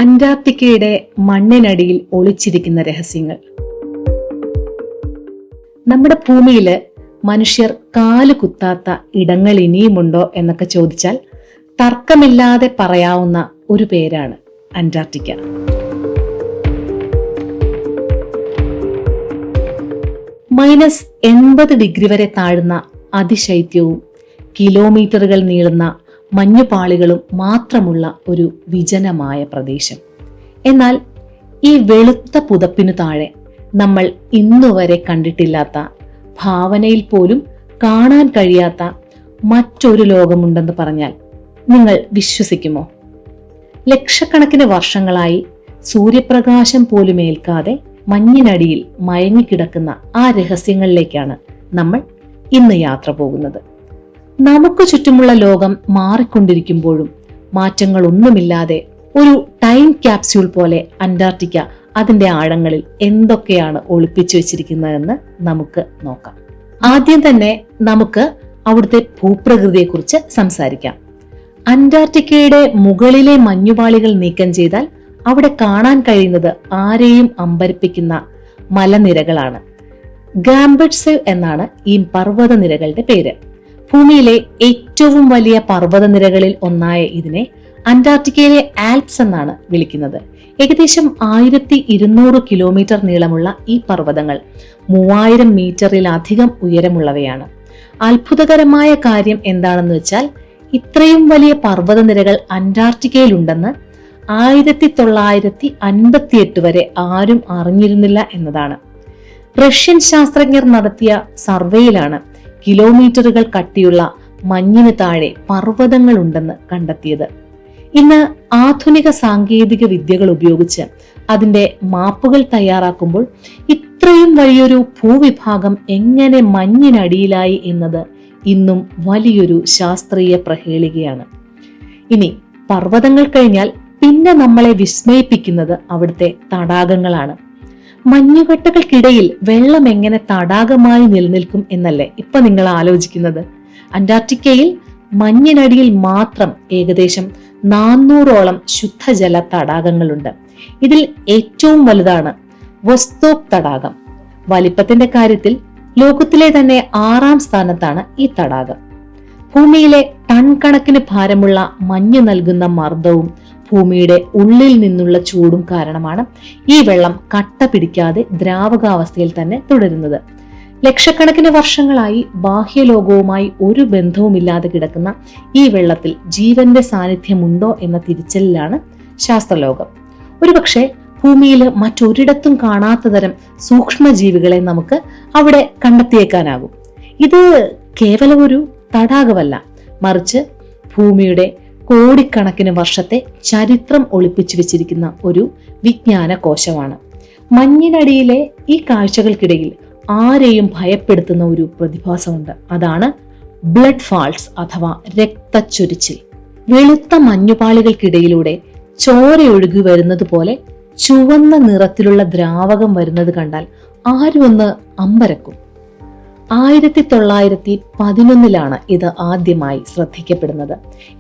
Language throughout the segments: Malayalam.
അന്റാർട്ടിക്കയുടെ മണ്ണിനടിയിൽ ഒളിച്ചിരിക്കുന്ന രഹസ്യങ്ങൾ. നമ്മുടെ ഭൂമിയില് മനുഷ്യർ കാല് കുത്താത്ത ഇടങ്ങൾ ഇനിയുമുണ്ടോ എന്നൊക്കെ ചോദിച്ചാൽ തർക്കമില്ലാതെ പറയാവുന്ന ഒരു പേരാണ് അന്റാർട്ടിക്ക. -80 വരെ താഴുന്ന അതിശൈത്യവും കിലോമീറ്ററുകൾ നീളുന്ന മഞ്ഞുപാളികളും മാത്രമുള്ള ഒരു വിജനമായ പ്രദേശം. എന്നാൽ ഈ വെളുത്ത പുതപ്പിനു താഴെ നമ്മൾ ഇന്നുവരെ കണ്ടിട്ടില്ലാത്ത, ഭാവനയിൽ പോലും കാണാൻ കഴിയാത്ത മറ്റൊരു ലോകമുണ്ടെന്ന് പറഞ്ഞാൽ നിങ്ങൾ വിശ്വസിക്കുമോ? ലക്ഷക്കണക്കിന് വർഷങ്ങളായി സൂര്യപ്രകാശം പോലും ഏൽക്കാതെ മഞ്ഞിനടിയിൽ മയങ്ങിക്കിടക്കുന്ന ആ രഹസ്യങ്ങളിലേക്കാണ് നമ്മൾ ഇന്ന് യാത്ര പോകുന്നത്. നമുക്ക് ചുറ്റുമുള്ള ലോകം മാറിക്കൊണ്ടിരിക്കുമ്പോഴും മാറ്റങ്ങളൊന്നുമില്ലാതെ ഒരു ടൈം ക്യാപ്സ്യൂൾ പോലെ അന്റാർട്ടിക്ക അതിന്റെ ആഴങ്ങളിൽ എന്തൊക്കെയാണ് ഒളിപ്പിച്ചു വെച്ചിരിക്കുന്നതെന്ന് നമുക്ക് നോക്കാം. ആദ്യം തന്നെ നമുക്ക് അവിടുത്തെ ഭൂപ്രകൃതിയെക്കുറിച്ച് സംസാരിക്കാം. അന്റാർട്ടിക്കയുടെ മുകളിലെ മഞ്ഞുപാളികൾ നീക്കം ചെയ്താൽ അവിടെ കാണാൻ കഴിയുന്നത് ആരെയും അമ്പരപ്പിക്കുന്ന മലനിരകളാണ്. ഗാംബറ്റ്സേവ് എന്നാണ് ഈ പർവ്വതനിരകളുടെ പേര്. ഭൂമിയിലെ ഏറ്റവും വലിയ പർവ്വതനിരകളിൽ ഒന്നായ ഇതിനെ അന്റാർട്ടിക്കയിലെ ആൽപ്സ് എന്നാണ് വിളിക്കുന്നത്. ഏകദേശം 1200 കിലോമീറ്റർ നീളമുള്ള ഈ പർവ്വതങ്ങൾ 3000 മീറ്ററിലധികം ഉയരമുള്ളവയാണ്. അത്ഭുതകരമായ കാര്യം എന്താണെന്ന് വെച്ചാൽ ഇത്രയും വലിയ പർവ്വതനിരകൾ അന്റാർട്ടിക്കയിലുണ്ടെന്ന് 1958 വരെ ആരും അറിഞ്ഞിരുന്നില്ല എന്നതാണ്. റഷ്യൻ ശാസ്ത്രജ്ഞർ നടത്തിയ സർവേയിലാണ് കിലോമീറ്ററുകൾ കട്ടിയുള്ള മഞ്ഞിന് താഴെ പർവ്വതങ്ങൾ ഉണ്ടെന്ന് കണ്ടെത്തിയത്. ഇന്ന് ആധുനിക സാങ്കേതിക വിദ്യകൾ ഉപയോഗിച്ച് അതിന്റെ മാപ്പുകൾ തയ്യാറാക്കുമ്പോൾ ഇത്രയും വലിയൊരു ഭൂവിഭാഗം എങ്ങനെ മഞ്ഞിനടിയിലായി എന്നത് ഇന്നും വലിയൊരു ശാസ്ത്രീയ പ്രഹേളികയാണ്. ഇനി പർവ്വതങ്ങൾ കഴിഞ്ഞാൽ പിന്നെ നമ്മളെ വിസ്മയിപ്പിക്കുന്നത് അവിടുത്തെ തടാകങ്ങളാണ്. മഞ്ഞുകട്ടകൾക്കിടയിൽ വെള്ളം എങ്ങനെ തടാകമായി നിലനിൽക്കും എന്നല്ലേ ഇപ്പൊ നിങ്ങൾ ആലോചിക്കുന്നത്? അന്റാർട്ടിക്കയിൽ മഞ്ഞിനടിയിൽ മാത്രം ഏകദേശം 400ഓളം ശുദ്ധജല തടാകങ്ങളുണ്ട്. ഇതിൽ ഏറ്റവും വലുതാണ് വോസ്തോക്ക് തടാകം. വലിപ്പത്തിന്റെ കാര്യത്തിൽ ലോകത്തിലെ തന്നെ 6ാം സ്ഥാനത്താണ് ഈ തടാകം. ഭൂമിയിലെ ടൺ കണക്കിന് ഭാരമുള്ള മഞ്ഞ് നൽകുന്ന മർദ്ദവും ഭൂമിയുടെ ഉള്ളിൽ നിന്നുള്ള ചൂടും കാരണമാണ് ഈ വെള്ളം കട്ട പിടിക്കാതെ ദ്രാവകാവസ്ഥയിൽ തന്നെ തുടരുന്നത്. ലക്ഷക്കണക്കിന് വർഷങ്ങളായി ബാഹ്യലോകവുമായി ഒരു ബന്ധവുമില്ലാതെ കിടക്കുന്ന ഈ വെള്ളത്തിൽ ജീവന്റെ സാന്നിധ്യമുണ്ടോ എന്ന തിരിച്ചലിലാണ് ശാസ്ത്രലോകം. ഒരുപക്ഷെ ഭൂമിയിൽ മറ്റൊരിടത്തും കാണാത്ത തരം സൂക്ഷ്മജീവികളെ നമുക്ക് അവിടെ കണ്ടെത്തിയേക്കാനാകും. ഇത് കേവലം ഒരു തടാകമല്ല, മറിച്ച് ഭൂമിയുടെ കോടിക്കണക്കിന് വർഷത്തെ ചരിത്രം ഒളിപ്പിച്ചു വെച്ചിരിക്കുന്ന ഒരു വിജ്ഞാന കോശമാണ്. മഞ്ഞിനടിയിലെ ഈ കാഴ്ചകൾക്കിടയിൽ ആരെയും ഭയപ്പെടുത്തുന്ന ഒരു പ്രതിഭാസമുണ്ട്. അതാണ് ബ്ലഡ് ഫാൾസ് അഥവാ രക്തച്ചൊരിച്ചിൽ. വെളുത്ത മഞ്ഞുപാളികൾക്കിടയിലൂടെ ചോരയൊഴുകി വരുന്നത് പോലെ ചുവന്ന നിറത്തിലുള്ള ദ്രാവകം വരുന്നത് കണ്ടാൽ ആരും ഒന്ന് അമ്പരക്കും. 1911 ഇത് ആദ്യമായി ശ്രദ്ധിക്കപ്പെടുന്നത്.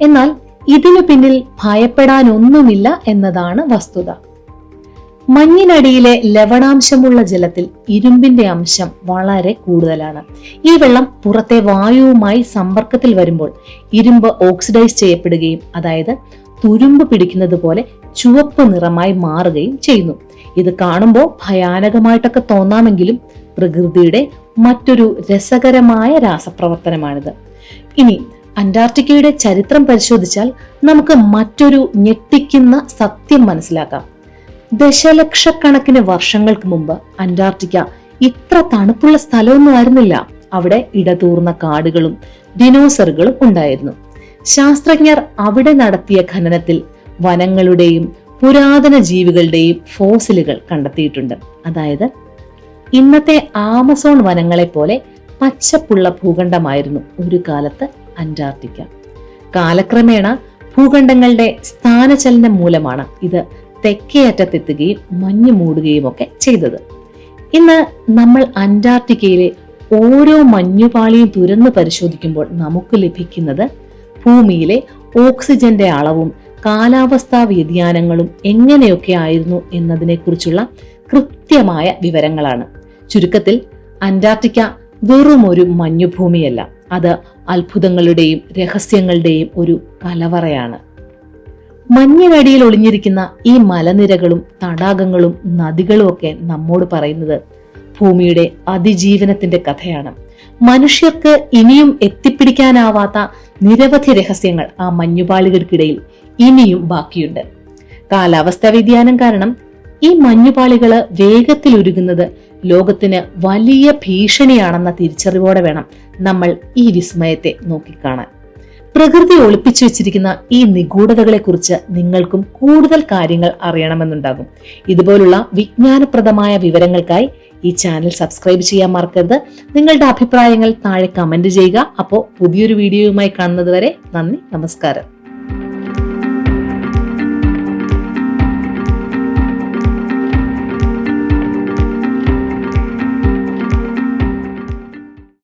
എന്നാൽ ഇതിനു പിന്നിൽ ഭയപ്പെടാനൊന്നുമില്ല എന്നതാണ് വസ്തുത. മഞ്ഞിനടിയിലെ ലവണാംശമുള്ള ജലത്തിൽ ഇരുമ്പിന്റെ അംശം വളരെ കൂടുതലാണ്. ഈ വെള്ളം പുറത്തെ വായുവുമായി സമ്പർക്കത്തിൽ വരുമ്പോൾ ഇരുമ്പ് ഓക്സിഡൈസ് ചെയ്യപ്പെടുകയും, അതായത് തുരുമ്പ് പിടിക്കുന്നത് പോലെ ചുവപ്പ് നിറമായി മാറുകയും ചെയ്യുന്നു. ഇത് കാണുമ്പോൾ ഭയാനകമായിട്ടൊക്കെ തോന്നാമെങ്കിലും പ്രകൃതിയുടെ മറ്റൊരു രസകരമായ രാസപ്രവർത്തനമാണിത്. ഇനി അന്റാർട്ടിക്കയുടെ ചരിത്രം പരിശോധിച്ചാൽ നമുക്ക് മറ്റൊരു ഞെട്ടിക്കുന്ന സത്യം മനസ്സിലാക്കാം. ദശലക്ഷക്കണക്കിന് വർഷങ്ങൾക്ക് മുമ്പ് അന്റാർട്ടിക്ക ഇത്ര തണുപ്പുള്ള സ്ഥലമൊന്നും ആയിരുന്നില്ല. അവിടെ ഇടതൂർന്ന കാടുകളും ഡിനോസറുകളും ഉണ്ടായിരുന്നു. ശാസ്ത്രജ്ഞർ അവിടെ നടത്തിയ ഖനനത്തിൽ വനങ്ങളുടെയും പുരാതന ജീവികളുടെയും ഫോസിലുകൾ കണ്ടെത്തിയിട്ടുണ്ട്. അതായത് ഇന്നത്തെ ആമസോൺ വനങ്ങളെ പോലെ പച്ചപ്പുള്ള ഭൂഖണ്ഡമായിരുന്നു ഒരു കാലത്ത് അന്റാർട്ടിക്ക. കാലക്രമേണ ഭൂഖണ്ഡങ്ങളുടെ സ്ഥാനചലനം മൂലമാണ് ഇത് തെക്കേ അറ്റത്തെത്തുകയും മഞ്ഞ് മൂടുകയും ഒക്കെ ചെയ്തത്. ഇന്ന് നമ്മൾ അന്റാർട്ടിക്കയിലെ ഓരോ മഞ്ഞുപാളിയും തുറന്ന് പരിശോധിക്കുമ്പോൾ നമുക്ക് ലഭിക്കുന്നത് ഭൂമിയിലെ ഓക്സിജന്റെ അളവും കാലാവസ്ഥാ വ്യതിയാനങ്ങളും എങ്ങനെയൊക്കെ ആയിരുന്നു എന്നതിനെക്കുറിച്ചുള്ള കൃത്യമായ വിവരങ്ങളാണ്. ചുരുക്കത്തിൽ അന്റാർട്ടിക്ക വെറും ഒരു മഞ്ഞുഭൂമിയല്ല, അത് അത്ഭുതങ്ങളുടെയും രഹസ്യങ്ങളുടെയും ഒരു കലവറയാണ്. മഞ്ഞിനടിയിൽ ഒളിഞ്ഞിരിക്കുന്ന ഈ മലനിരകളും തടാകങ്ങളും നദികളും ഒക്കെ നമ്മോട് പറയുന്നത് ഭൂമിയുടെ അതിജീവനത്തിന്റെ കഥയാണ്. മനുഷ്യർക്ക് ഇനിയും എത്തിപ്പിടിക്കാനാവാത്ത നിരവധി രഹസ്യങ്ങൾ ആ മഞ്ഞുപാളികൾക്കിടയിൽ ഇനിയും ബാക്കിയുണ്ട്. കാലാവസ്ഥാ വ്യതിയാനം കാരണം ഈ മഞ്ഞുപാളികള് വേഗത്തിൽ ഉരുകുന്നത് ലോകത്തിന് വലിയ ഭീഷണിയാണെന്ന തിരിച്ചറിവോടെ വേണം നമ്മൾ ഈ വിസ്മയത്തെ നോക്കിക്കാണാൻ. പ്രകൃതി ഒളിപ്പിച്ചു വെച്ചിരിക്കുന്ന ഈ നിഗൂഢതകളെ കുറിച്ച് നിങ്ങൾക്കും കൂടുതൽ കാര്യങ്ങൾ അറിയണമെന്നുണ്ടാകും. ഇതുപോലുള്ള വിജ്ഞാനപ്രദമായ വിവരങ്ങൾക്കായി ഈ ചാനൽ സബ്സ്ക്രൈബ് ചെയ്യാൻ മറക്കരുത്. നിങ്ങളുടെ അഭിപ്രായങ്ങൾ താഴെ കമന്റ് ചെയ്യുക. അപ്പോൾ പുതിയൊരു വീഡിയോയുമായി കാണുന്നത് വരെ നന്ദി, നമസ്കാരം.